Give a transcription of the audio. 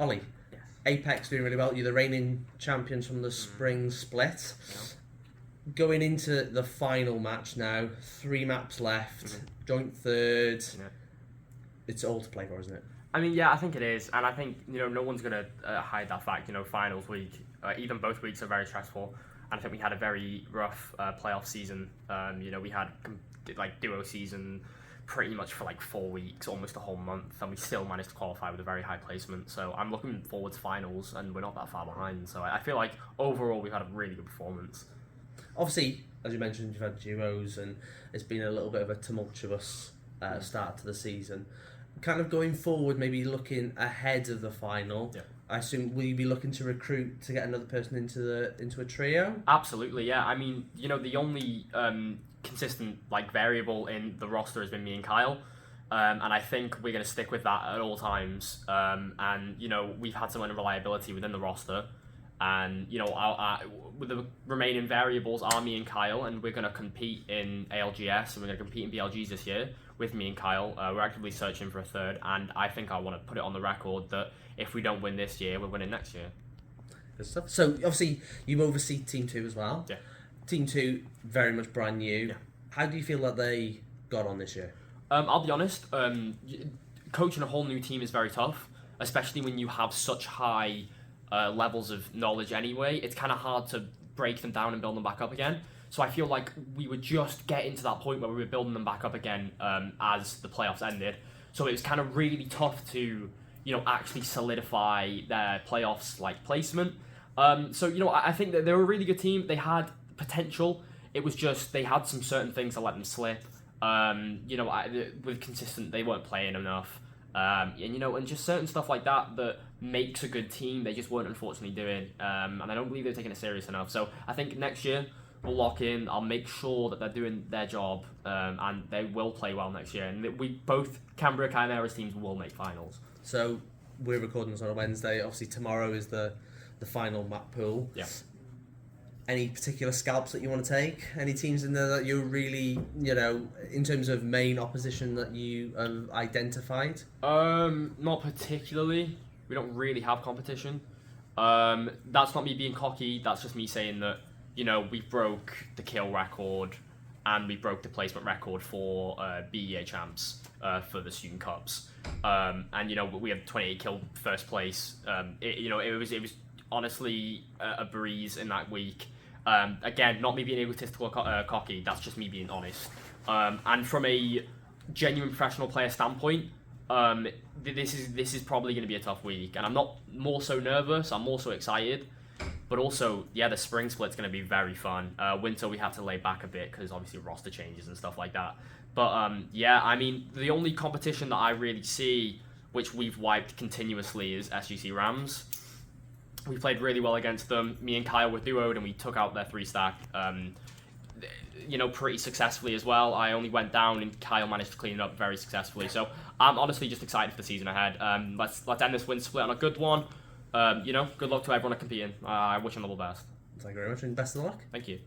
Ollie, Yes. Apex doing really well. You're the reigning champions from the spring split. Yeah. Going into the final match now, 3 maps left, joint third. Yeah. It's all to play for, isn't it? I mean, yeah, I think it is, and I think no one's gonna hide that fact. Finals week, even both weeks are very stressful, and I think we had a very rough playoff season. We had duo season pretty much for 4 weeks, almost a whole month, and we still managed to qualify with a very high placement. So I'm looking forward to finals, and we're not that far behind. So I feel like overall we've had a really good performance. Obviously, as you mentioned, you've had duos, and it's been a little bit of a tumultuous start to the season. Kind of going forward, maybe looking ahead of the final. Yeah. I assume, will you be looking to recruit to get another person into a trio? Absolutely, yeah. I mean, the only consistent variable in the roster has been me and Kyle, and I think we're going to stick with that at all times. And we've had some unreliability within the roster, and with the remaining variables are me and Kyle, and we're going to compete in ALGS and we're going to compete in BLGs this year with me and Kyle. We're actively searching for a third, and I think I want to put it on the record that if we don't win this year, we're winning next year. Good stuff. So obviously you oversee Team 2 as well. Yeah. Team 2, very much brand new. Yeah. How do you feel that they got on this year? I'll be honest, coaching a whole new team is very tough, especially when you have such high levels of knowledge anyway. It's kind of hard to break them down and build them back up again. So I feel like we were just getting to that point where we were building them back up again as the playoffs ended. So it was kind of really tough to, actually solidify their playoffs placement. I think that they were a really good team. They had potential. It was just they had some certain things that let them slip. With consistent, they weren't playing enough. And just certain stuff like that that makes a good team, they just weren't unfortunately doing. And I don't believe they're taking it serious enough. So I think next year we'll lock in. I'll make sure that they're doing their job, and they will play well next year. And we both Cambria Chimeras teams will make finals. So we're recording this on a Wednesday. Obviously tomorrow is the final map pool. Yeah. Any particular scalps that you want to take? Any teams in there that you're really, in terms of main opposition that you have identified? Not particularly. We don't really have competition. That's not me being cocky. That's just me saying that, we broke the kill record and we broke the placement record for BEA champs for the Student Cups. And we had 28 kill first place. It was honestly a breeze in that week. Again, not me being egotistical or cocky, that's just me being honest. And from a genuine professional player standpoint, this is probably going to be a tough week, and I'm not more so nervous, I'm more so excited. But also, the spring split's going to be very fun. Winter we have to lay back a bit because obviously roster changes and stuff like that. But the only competition that I really see, which we've wiped continuously, is SGC Rams. We played really well against them. Me and Kyle were duoed and we took out their 3-stack, pretty successfully as well. I only went down and Kyle managed to clean it up very successfully. So I'm honestly just excited for the season ahead. Let's end this win split on a good one. Good luck to everyone competing. I wish them the best. Thank you very much and best of luck. Thank you.